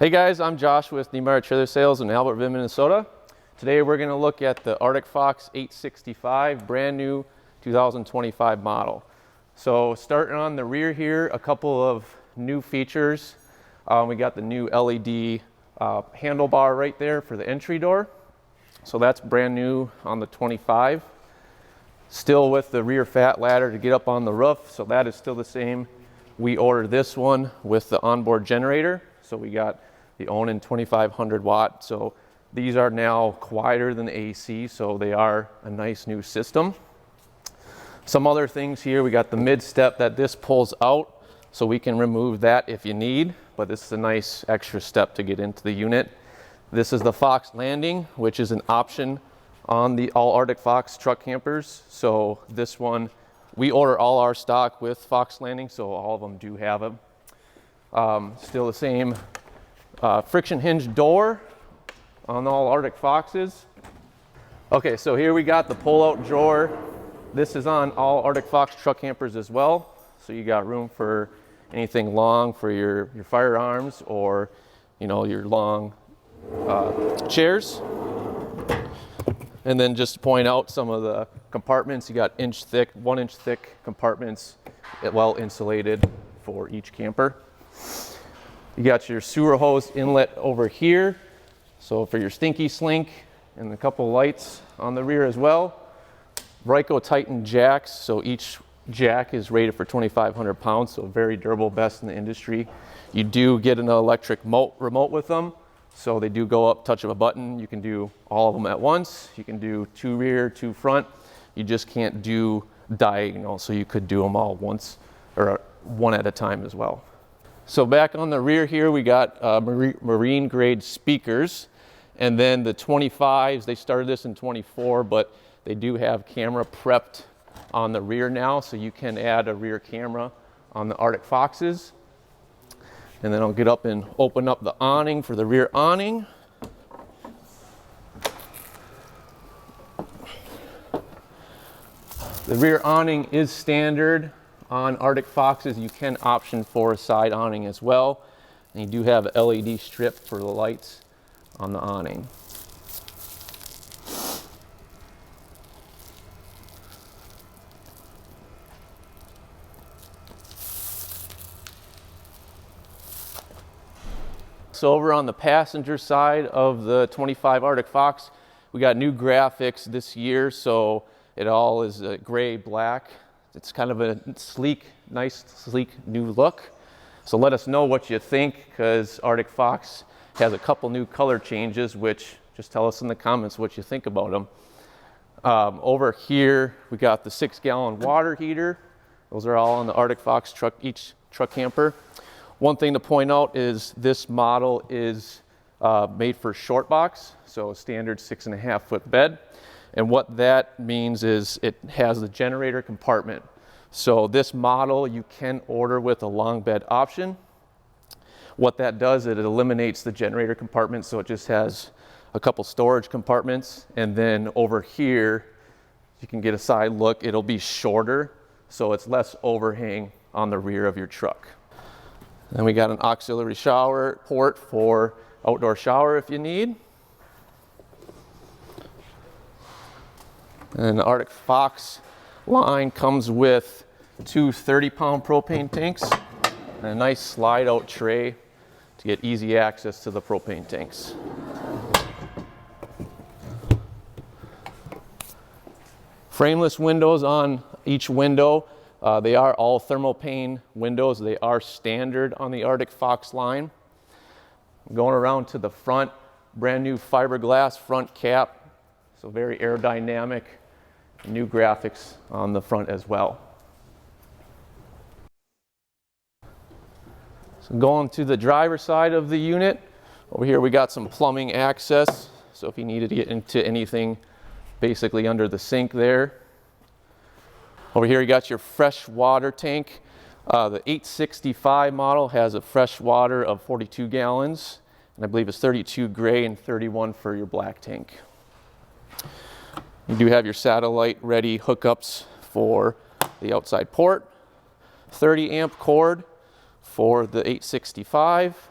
Hey guys, I'm Josh with Niemeyer Trailer Sales in Albertville, Minnesota. Today we're going to look at the Arctic Fox 865, brand new 2025 model. So starting on the rear here, a couple of new features. We got the new LED handlebar right there for the entry door. So that's brand new on the 25. Still with the rear fat ladder to get up on the roof, so that is still the same. We ordered this one with the onboard generator. So we got the Onan 2500 watt. So these are now quieter than the AC, so they are a nice new system. Some other things here, we got the mid step that this pulls out, so we can remove that if you need, but this is a nice extra step to get into the unit. This is the Fox landing, which is an option on the all Arctic Fox truck campers. So this one, we order all our stock with Fox landing, so all of them do have them. Still the same friction hinge door on all Arctic Foxes. Okay, so here we got the pull-out drawer. This is on all Arctic Fox truck campers as well. So you got room for anything long for your firearms or, you know, your long chairs. And then just to point out some of the compartments, you got 1 inch thick compartments, well insulated for each camper. You got your sewer hose inlet over here, so for your stinky slink, and a couple lights on the rear as well. Ryco Titan jacks, so each jack is rated for 2,500 pounds, so very durable, best in the industry. You do get an electric remote with them, so they do go up, touch of a button. You can do all of them at once. You can do 2 rear, 2 front. You just can't do diagonal, so you could do them all once or one at a time as well. So back on the rear here, we got marine grade speakers, and then the 25s, they started this in 24, but they do have camera prepped on the rear now, so you can add a rear camera on the Arctic Foxes. And then I'll get up and open up the awning for the rear awning. The rear awning is standard. On Arctic Foxes, you can option for a side awning as well. And you do have an LED strip for the lights on the awning. So over on the passenger side of the 25 Arctic Fox, we got new graphics this year. So it all is gray, black. It's kind of a sleek, nice, sleek new look. So let us know what you think, because Arctic Fox has a couple new color changes, which just tell us in the comments what you think about them. Over here, we got the 6-gallon water heater. Those are all on the Arctic Fox truck, each truck camper. One thing to point out is this model is made for short box, so a standard 6.5 foot bed. And what that means is it has the generator compartment. So this model you can order with a long bed option. What that does, it eliminates the generator compartment, so it just has a couple storage compartments. And then over here, you can get a side look. It'll be shorter, so it's less overhang on the rear of your truck. Then we got an auxiliary shower port for outdoor shower if you need. And the Arctic Fox line comes with 2 30-pound propane tanks and a nice slide-out tray to get easy access to the propane tanks. Frameless windows on each window. They are all thermal pane windows. They are standard on the Arctic Fox line. Going around to the front, brand new fiberglass front cap, so very aerodynamic. New graphics on the front as well. So going to the driver's side of the unit, over here we got some plumbing access. So if you needed to get into anything basically under the sink there. Over here you got your fresh water tank. The 865 model has a fresh water of 42 gallons. And I believe it's 32 gray and 31 for your black tank. You do have your satellite ready hookups for the outside port, 30 amp cord for the 865.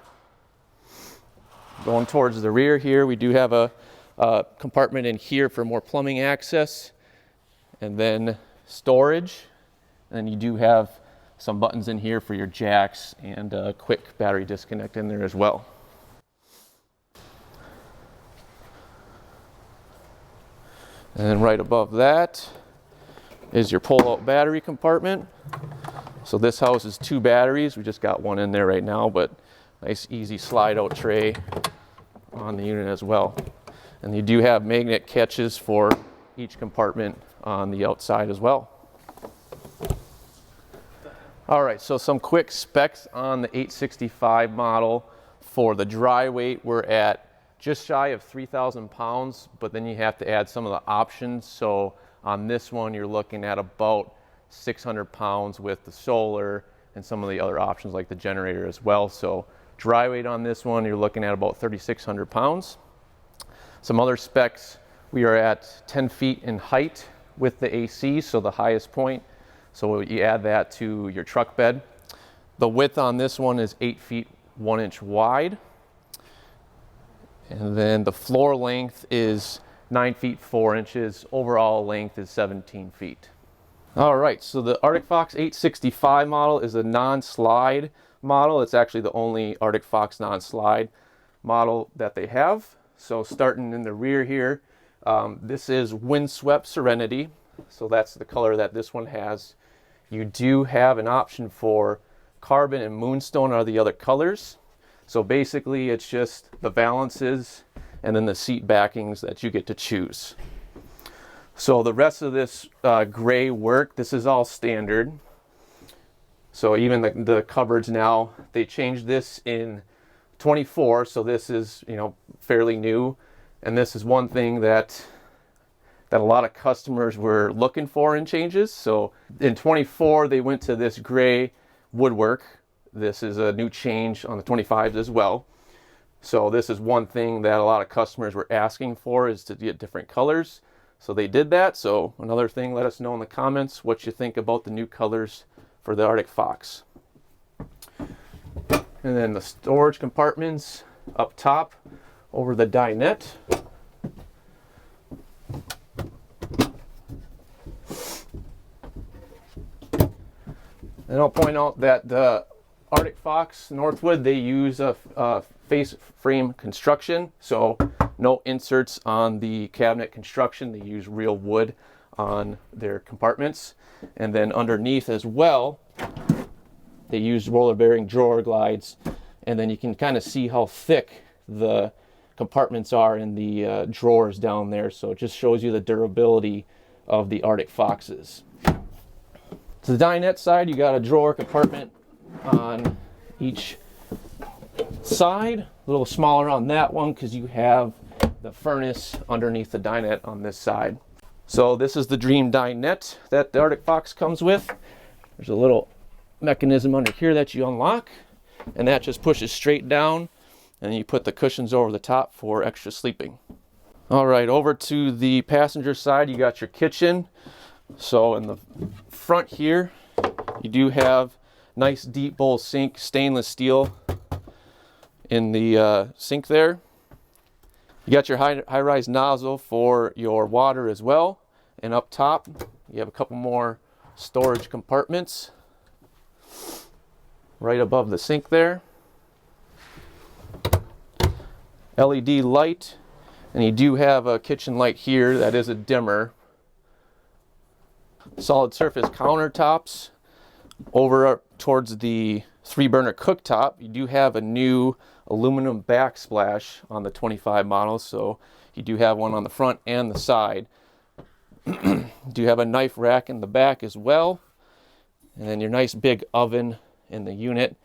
Going towards the rear here, we do have a compartment in here for more plumbing access, and then storage. And you do have some buttons in here for your jacks and a quick battery disconnect in there as well. And then right above that is your pull-out battery compartment. So this houses 2 batteries. We just got one in there right now, but nice easy slide-out tray on the unit as well. And you do have magnet catches for each compartment on the outside as well. All right, so some quick specs on the 865 model. For the dry weight, we're at just shy of 3,000 pounds, but then you have to add some of the options. So on this one, you're looking at about 600 pounds with the solar and some of the other options like the generator as well. So dry weight on this one, you're looking at about 3,600 pounds. Some other specs, we are at 10 feet in height with the AC, so the highest point. So you add that to your truck bed. The width on this one is 8 feet 1 inch wide. And then the floor length is 9 feet 4 inches. Overall length is 17 feet. All right, so the Arctic Fox 865 model is a non-slide model. It's actually the only Arctic Fox non-slide model that they have. So starting in the rear here, this is Windswept Serenity. So that's the color that this one has. You do have an option for Carbon and Moonstone are the other colors. So basically it's just the valances and then the seat backings that you get to choose. So the rest of this gray work, this is all standard. So even the cupboards now, they changed this in 24, so this is, you know, fairly new. And this is one thing that a lot of customers were looking for in changes. So in 24, they went to this gray woodwork. This is a new change on the 25s as well. So this is one thing that a lot of customers were asking for, is to get different colors. So they did that. So another thing, let us know in the comments what you think about the new colors for the Arctic Fox. And then the storage compartments up top over the dinette. And I'll point out that the Arctic Fox Northwood, they use a face frame construction, so no inserts on the cabinet construction. They use real wood on their compartments. And then underneath as well, they use roller bearing drawer glides, and then you can kind of see how thick the compartments are in the drawers down there. So it just shows you the durability of the Arctic Foxes. To the dinette side, you got a drawer compartment on each side. A little smaller on that one because you have the furnace underneath the dinette on this side. So this is the Dream dinette that the Arctic Fox comes with. There's a little mechanism under here that you unlock, and that just pushes straight down, and you put the cushions over the top for extra sleeping. All right, over to the passenger side, you got your kitchen. So in the front here, you do have nice deep bowl sink, stainless steel in the sink there. You got your high-rise nozzle for your water as well. And up top, you have a couple more storage compartments right above the sink there. LED light, and you do have a kitchen light here that is a dimmer. Solid surface countertops. Over towards the 3-burner cooktop, you do have a new aluminum backsplash on the 25 model, so you do have one on the front and the side. You do have a knife rack in the back as well, and then your nice big oven in the unit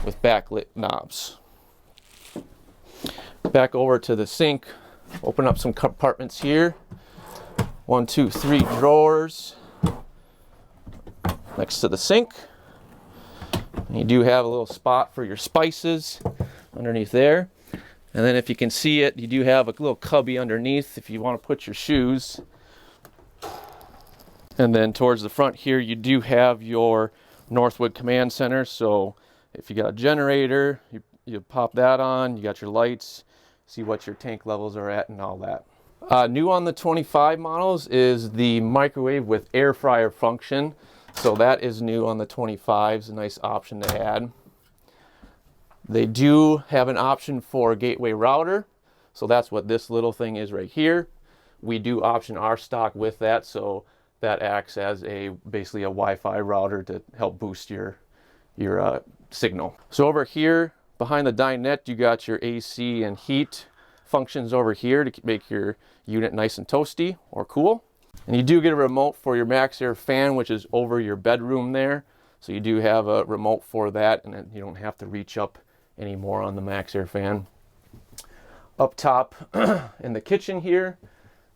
with backlit knobs. Back over to the sink, open up some compartments here. 1, 2, 3 drawers next to the sink. And you do have a little spot for your spices underneath there. And then if you can see it, you do have a little cubby underneath if you want to put your shoes. And then towards the front here, you do have your Northwood Command Center. So if you got a generator, you pop that on, you got your lights, see what your tank levels are at and all that. New on the 25 models is the microwave with air fryer function. So that is new on the 25s, a nice option to add. They do have an option for a gateway router. So that's what this little thing is right here. We do option our stock with that, so that acts as basically a Wi-Fi router to help boost your signal. So over here behind the dinette, you got your AC and heat functions over here to make your unit nice and toasty or cool. And you do get a remote for your MaxxAir fan, which is over your bedroom there. So you do have a remote for that, and then you don't have to reach up anymore on the MaxxAir fan. Up top in the kitchen here,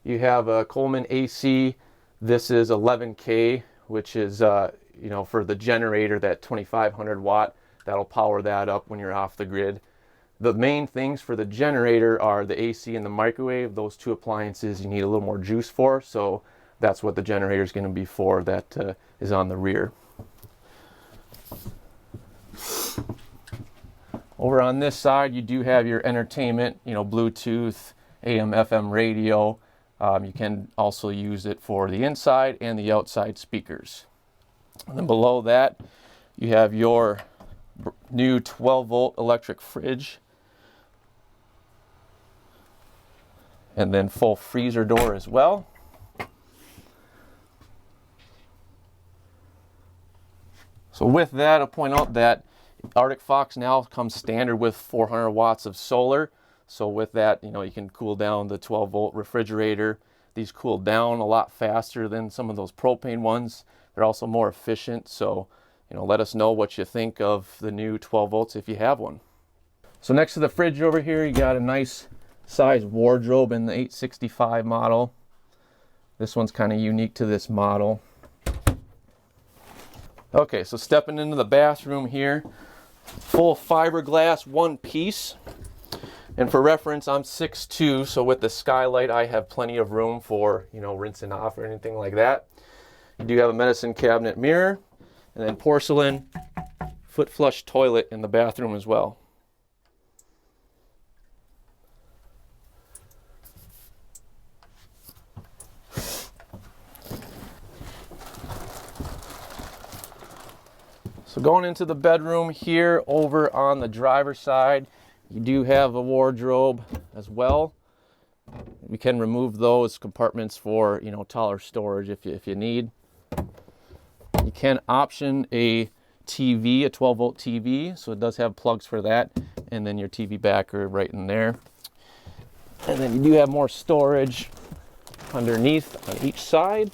you have a Coleman AC. This is 11K, which is for the generator, that 2500 watt. That'll power that up when you're off the grid. The main things for the generator are the AC and the microwave. Those two appliances you need a little more juice for, so that's what the generator is going to be for. That is on the rear. Over on this side, you do have your entertainment, Bluetooth, AM, FM radio. You can also use it for the inside and the outside speakers. And then below that, you have your new 12-volt electric fridge. And then full freezer door as well. So with that, I'll point out that Arctic Fox now comes standard with 400 watts of solar. So with that, you can cool down the 12-volt refrigerator. These cool down a lot faster than some of those propane ones. They're also more efficient. So, let us know what you think of the new 12 volts if you have one. So next to the fridge over here, you got a nice size wardrobe in the 865 model. This one's kind of unique to this model. Okay, so stepping into the bathroom here, full fiberglass, one piece. And for reference, I'm 6'2", so with the skylight, I have plenty of room for, rinsing off or anything like that. You do have a medicine cabinet mirror, and then porcelain foot flush toilet in the bathroom as well. So going into the bedroom here, over on the driver's side, you do have a wardrobe as well. We can remove those compartments for, taller storage if you need. You can option a TV, a 12-volt TV, so it does have plugs for that, and then your TV backer right in there. And then you do have more storage underneath on each side,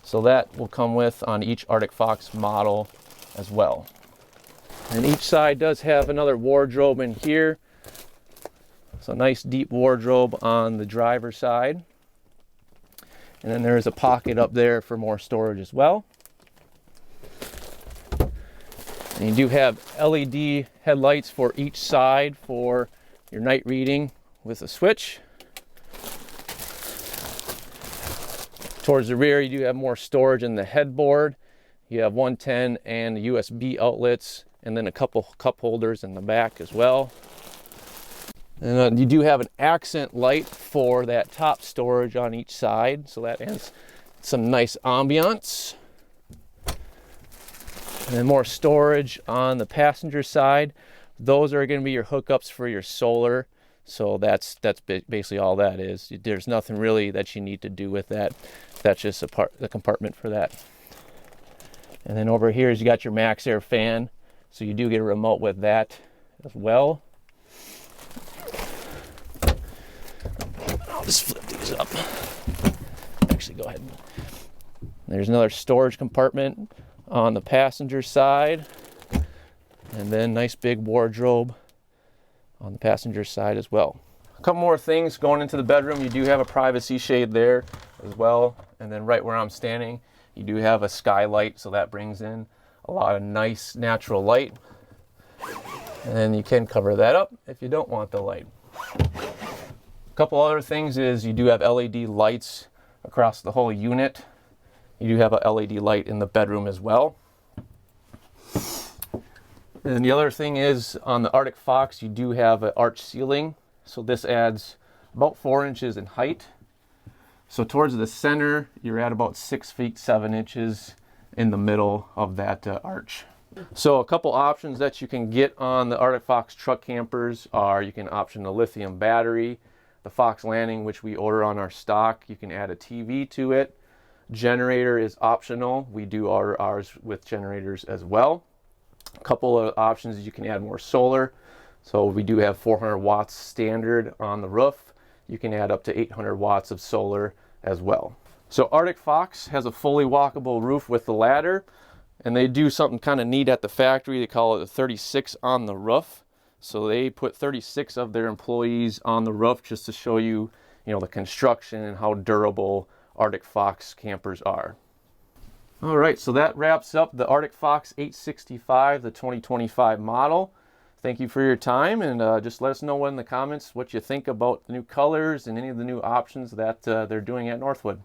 so that will come with on each Arctic Fox model as well. And each side does have another wardrobe in here. So nice deep wardrobe on the driver's side. And then there is a pocket up there for more storage as well. And you do have LED headlights for each side for your night reading with a switch. Towards the rear, you do have more storage in the headboard. You have 110 and USB outlets, and then a couple cup holders in the back as well. And you do have an accent light for that top storage on each side, so that adds some nice ambiance. And then more storage on the passenger side. Those are going to be your hookups for your solar. So that's basically all that is. There's nothing really that you need to do with that. That's just the compartment for that. And then over here is you got your MaxxAir fan. So you do get a remote with that as well. I'll just flip these up. Actually, go ahead. There's another storage compartment on the passenger side. And then nice big wardrobe on the passenger side as well. A couple more things going into the bedroom. You do have a privacy shade there as well. And then right where I'm standing, you do have a skylight, so that brings in a lot of nice natural light. And then you can cover that up if you don't want the light. A couple other things is you do have LED lights across the whole unit. You do have a LED light in the bedroom as well. And the other thing is on the Arctic Fox, you do have an arch ceiling. So this adds about 4 inches in height. So towards the center, you're at about 6 feet 7 inches in the middle of that arch. So a couple options that you can get on the Arctic Fox truck campers are you can option the lithium battery, the Fox Landing, which we order on our stock. You can add a TV to it. Generator is optional. We do order ours with generators as well. A couple of options, you can add more solar. So we do have 400 watts standard on the roof. You can add up to 800 watts of solar as well. So Arctic Fox has a fully walkable roof with the ladder, and they do something kind of neat at the factory. They call it a 36 on the roof. So they put 36 of their employees on the roof just to show you, the construction and how durable Arctic Fox campers are. All right, so that wraps up the Arctic Fox 865, the 2025 model. Thank you for your time, and just let us know in the comments what you think about the new colors and any of the new options that they're doing at Northwood.